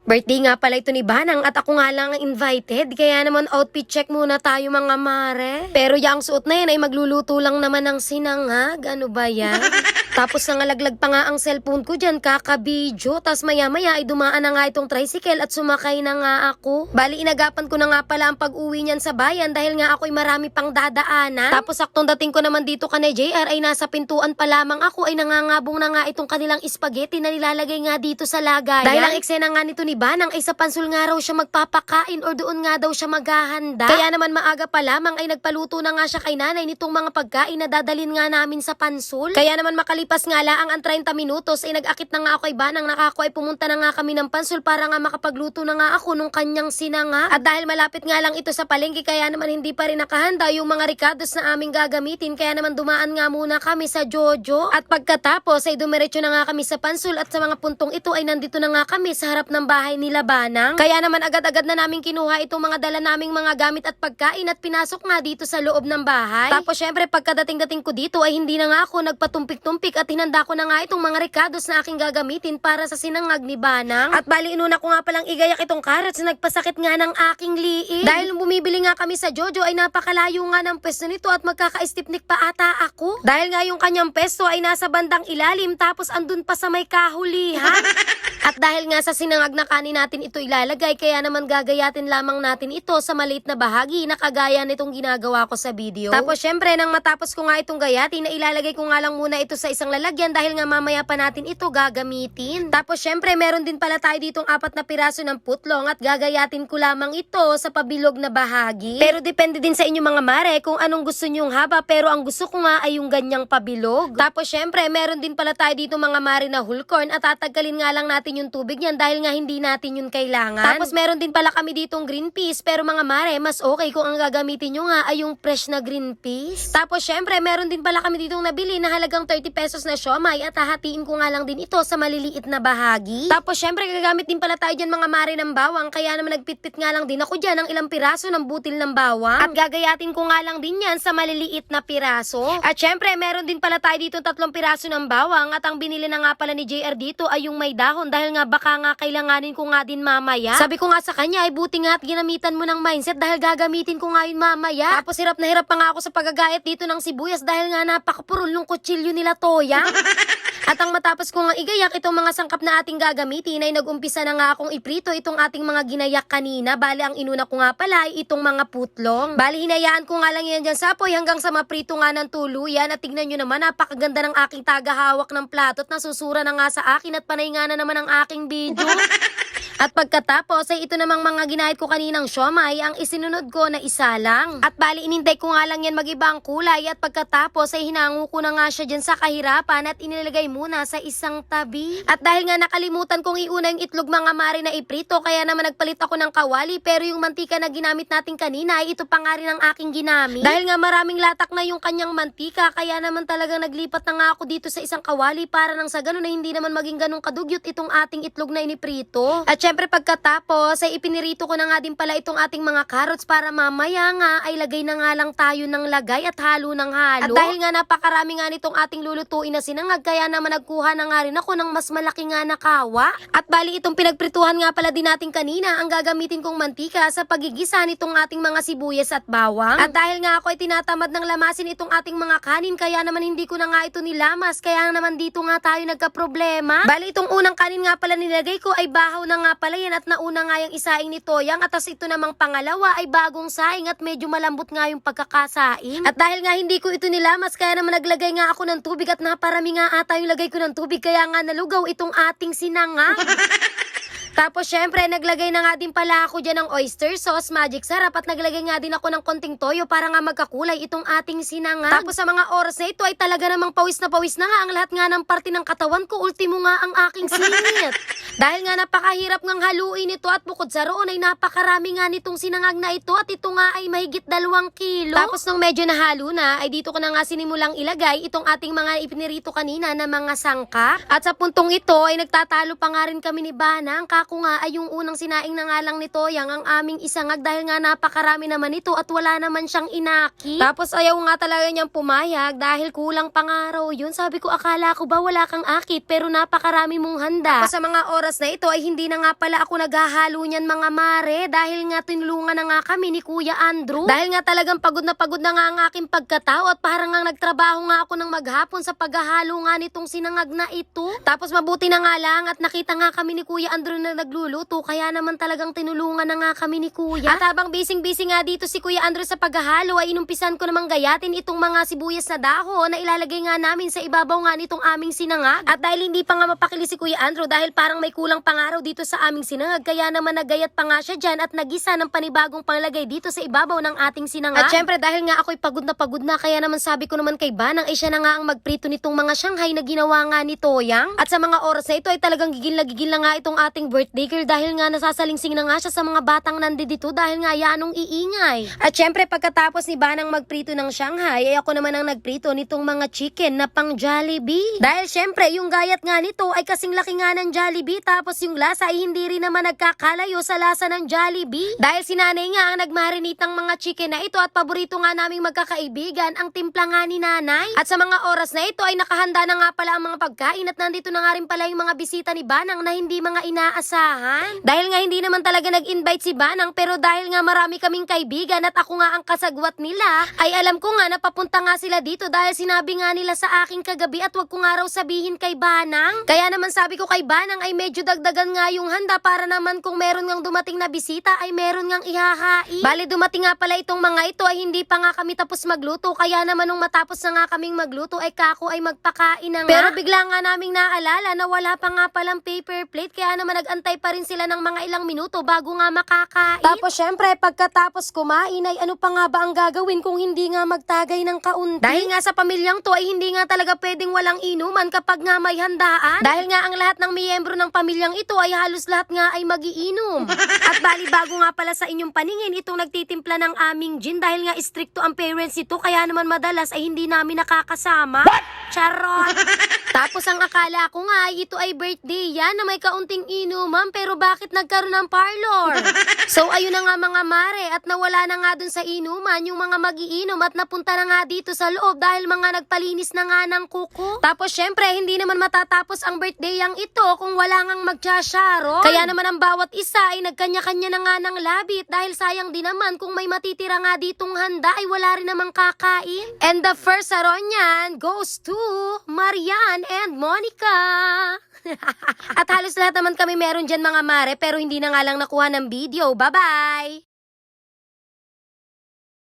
Birthday nga pala ito ni Banang at ako nga lang ang invited. Kaya naman outfit check muna tayo mga mare. Pero yung suot na yan ay magluluto lang naman ng sinangag. Ano ba yan? Tapos nangalaglag pa nga ang cellphone ko dyan, kakabidyo. Tapos maya-maya ay dumaan na nga itong tricycle at sumakay na nga ako. Bali, inagapan ko na nga pala ang pag-uwi niyan sa bayan dahil nga ako'y marami pang dadaanan. Tapos saktong dating ko naman dito ka na JR ay nasa pintuan pa lamang ako ay nangangabong na nga itong kanilang spaghetti na nilalagay nga dito sa lagayan. Dahil ang eksena nga nito ni Banang ay sa pansul nga raw siya magpapakain or doon nga daw siya maghahanda. Kaya naman maaga pa lamang ay nagpaluto na nga siya kay nanay nitong mga pagkain na dadalhin nga namin sa pansul. Kaya naman makalipas nga laang ang 30 minutos ay nag-akit na nga ako kay Banang nakako ay pumunta na nga kami ng pansul para nga makapagluto na nga ako nung kanyang sinanga. At dahil malapit nga lang ito sa palengke kaya naman hindi pa rin nakahanda yung mga ricados na aming gagamitin kaya naman dumaan nga muna kami sa Jojo. At pagkatapos ay dumiretso na nga kami sa pansul at sa mga puntong ito ay nandito na nga kami sa harap ng bahay nila Banang. Kaya naman agad-agad na namin kinuha itong mga dala naming mga gamit at pagkain at pinasok nga dito sa loob ng bahay. Tapos syempre pagkadating-dating ko dito ay hindi na nga ako nagpatumpik-tumpik at hinanda ko na nga itong mga ricados na aking gagamitin para sa sinangag ni Banang. At bali inuna ko nga palang igayak itong carrots na nagpasakit nga ng aking liig. Dahil nung bumibili nga kami sa Jojo ay napakalayo nga ng pwesto nito at magkaka-stipnik pa ata ako. Dahil nga yung kanyang pwesto ay nasa bandang ilalim tapos andun pa sa may kahulihan. At dahil nga sa sinangag na kanin natin ito ilalagay, kaya naman gagayatin lamang natin ito sa maliit na bahagi na kagaya nitong ginagawa ko sa video. Tapos syempre nang matapos ko nga itong gayatin, na ilalagay ko nga lang muna ito sa isang lalagyan dahil nga mamaya pa natin ito gagamitin. Tapos syempre meron din pala tayo ditong 4 na piraso ng putlong at gagayatin ko lamang ito sa pabilog na bahagi. Pero depende din sa inyo mga mare kung anong gusto nyong haba, pero ang gusto ko nga ay yung ganyang pabilog. Tapos syempre meron din pala tayo dito mga mare na whole corn at tatanggalin nga lang natin yung tubig niyan dahil nga hindi natin yun kailangan. Tapos meron din pala kami ditong green peas, pero mga mare mas okay kung ang gagamitin nyo nga ay yung fresh na green peas. Tapos syempre meron din pala kami ditong nabili na halagang 30 pesos na siomay at hahatiin ko nga lang din ito sa maliliit na bahagi. Tapos syempre gagamit din pala tayo dyan mga mare ng bawang, kaya naman nagpitpit nga lang din ako dyan ng ilang piraso ng butil ng bawang at gagayatin ko nga lang din yan sa maliliit na piraso. At syempre meron din pala tayo dito 3 piraso ng bawang at ang binili na nga pala ni JR dito ay yung may dahon dahil nga baka nga kailanganin ko nga din mamaya. Sabi ko nga sa kanya ay buti nga at ginamitan mo ng mindset dahil gagamitin ko nga yun mamaya. Tapos hirap na hirap pa nga ako sa pagagayat dito ng sibuyas dahil nga napakapurol yung kutsilyo nila Toya. At ang matapos ko nga igayak itong mga sangkap na ating gagamitin ay nag-umpisa na nga akong iprito itong ating mga ginayak kanina. Bali ang inuna ko nga pala ay itong mga putlong. Bali hinayaan ko nga lang yan dyan sa apoy hanggang sa maprito nga ng tuluyan. At tignan nyo naman napakaganda ng aking tagahawak ng plato at nasusura na nga sa akin at panay nga na naman ang aking video. At pagkatapos ay ito namang mga ginahit ko kaninang siomay ang isinunod ko na isa lang. At bali inintay ko nga lang yan mag-iba ang kulay at pagkatapos ay hinango ko na nga siya dyan sa kahirapan at inilagay muna sa isang tabi. At dahil nga nakalimutan kong iuna yung itlog mga mare na iprito kaya naman nagpalit ako ng kawali, pero yung mantika na ginamit natin kanina ay ito pa nga rin ang aking ginamit. Dahil nga maraming latak na yung kanyang mantika kaya naman talagang naglipat na nga ako dito sa isang kawali para nang sa ganun na hindi naman maging ganun kadugyot itong ating itlog na iniprito. At syempre pagkatapos ay ipinirito ko na nga din pala itong ating mga carrots para mamaya nga ay lagay na nga lang tayo ng lagay at halo ng halo. At dahil nga napakarami nga nitong ating lulutuin na sinangag kaya naman nagkuha na nga rin ako ng mas malaki nga na kawa. At bali itong pinagprituhan nga pala din natin kanina ang gagamitin kong mantika sa pagigisa nitong ating mga sibuyas at bawang. At dahil nga ako ay tinatamad ng lamasin itong ating mga kanin kaya naman hindi ko na nga ito nilamas kaya naman dito nga tayo nagka-problema. Bali itong unang kanin nga pala nilagay ko ay bahaw na nga pala yan at nauna nga yung isaing ni Toyang at tas ito namang pangalawa ay bagong saing at medyo malambot nga yung pagkakasaing. At dahil nga hindi ko ito nilamas kaya naman naglagay nga ako ng tubig at naparami nga ata yung lagay ko ng tubig kaya nga nalugaw itong ating sinangag. Tapos syempre naglagay na nga din pala ako dyan ng oyster sauce, magic sarap at naglagay nga din ako ng konting toyo para nga magkakulay itong ating sinangag. Tapos sa mga oras na ito ay talaga namang pawis na nga ang lahat nga ng parte ng katawan ko, ultimo nga ang aking singit. Dahil nga napakahirap ngang haluin ito at bukod sa roon ay napakarami nga nitong sinangag na ito at ito nga ay mahigit 2 kilo. Tapos nung medyo nahalo na ay dito ko na nga sinimulang ilagay itong ating mga ipinirito kanina na mga sangkap. At sa puntong ito ay nagtatalo pa nga rin kami ni Banang ko nga ay yung unang sinaing na nga lang ni Toyang ang aming isangag dahil nga napakarami naman ito at wala naman siyang inaki. Tapos ayaw nga talaga niyang pumayag dahil kulang pang araw yun. Sabi ko, akala ko ba wala kang akit pero napakarami mong handa. Tapos sa mga oras na ito ay hindi na nga pala ako naghahalo niyan mga mare dahil nga tinulungan na nga kami ni Kuya Andrew. Dahil nga talagang pagod na nga ang aking pagkatao at parang nga nagtrabaho nga ako ng maghapon sa paghahalo nga nitong sinangag na ito. Tapos mabuti na nga lang at nakita nga kami ni Kuya Andrew na nagluluto kaya naman talagang tinulungan na nga kami ni Kuya. At habang busy nga dito si Kuya Andrew sa paghahalo ay inumpisan ko namang gayatin itong mga sibuyas na dahon na ilalagay nga namin sa ibabaw nga nitong aming sinangag. At dahil hindi pa nga mapakili si Kuya Andrew dahil parang may kulang pang araw dito sa aming sinangag kaya naman nagayat pa nga siya dyan at nagisa ng panibagong panglagay dito sa ibabaw ng ating sinangag. At syempre dahil nga ako'y pagod na kaya naman sabi ko naman kay Banang ay siya na nga ang magprito nitong mga Shanghai na ginawa nga ni Toyang. At sa mga oras na ito ay talagang gigil na nga itong ating birthday girl dahil nga nasasalingsing na nga siya sa mga batang nandito dahil nga yanong iingay. At syempre pagkatapos ni Banang magprito ng Shanghai ay ako naman ang nagprito nitong mga chicken na pang Jollibee. Dahil syempre yung gayat nga nito ay kasing laki nga ng Jollibee tapos yung lasa ay hindi rin naman nagkakalayo sa lasa ng Jollibee. Dahil si nanay nga ang nagmarinate ng mga chicken na ito at paborito nga naming magkakaibigan ang timpla nga ni nanay. At sa mga oras na ito ay nakahanda na nga pala ang mga pagkain at nandito na nga rin pala yung mga bisita ni Banang na hindi mga inaasahan. Dahil nga hindi naman talaga nag-invite si Banang pero dahil nga marami kaming kaibigan at ako nga ang kasagwat nila ay alam ko nga napapunta nga sila dito dahil sinabi nga nila sa akin kagabi at wag ko nga raw sabihin kay Banang. Kaya naman sabi ko kay Banang ay medyo dagdagan nga yung handa para naman kung meron ngang dumating na bisita ay meron ngang ihahain. Bali dumating nga pala itong mga ito ay hindi pa nga kami tapos magluto kaya naman nung matapos na nga kaming magluto ay kako ay magpakain na nga. Pero bigla nga naming naalala na wala pa nga palang paper plate kaya naman nagantay pa rin sila ng mga ilang minuto bago nga makakain. Tapos syempre pagkatapos kumain ay ano pa nga ba ang gagawin kung hindi nga magtagay ng kaunti? Dahil nga sa pamilyang to ay hindi nga talaga pwedeng walang inuman kapag nga may handaan. Dahil nga ang lahat ng miyembro ng pamilyang ito ay halos lahat nga ay magiinom. At bali bago nga pala sa inyong paningin itong nagtitimpla ng aming gin dahil nga stricto ang parents ito kaya naman madalas ay hindi namin nakakasama. Charot! Tapos ang akala ko nga ay ito ay birthday yan na may kaunting inuman pero bakit nagkaroon ng parlor? So ayun na nga mga mare at nawala na nga dun sa inuman yung mga magiinom at napunta na nga dito sa loob dahil mga nagpalinis na nga ng kuko. Tapos syempre hindi naman matatapos ang birthday yang ito kung wala ngang magtsasyaron. Kaya naman ang bawat isa ay nagkanya-kanya na nga ng labit dahil sayang din naman kung may matitira nga ditong handa ay wala rin namang kakain. And the first saron niyan goes to Marian and Monica. At halos lahat naman kami meron dyan mga mare pero hindi na nga lang nakuha ng video. Bye-bye!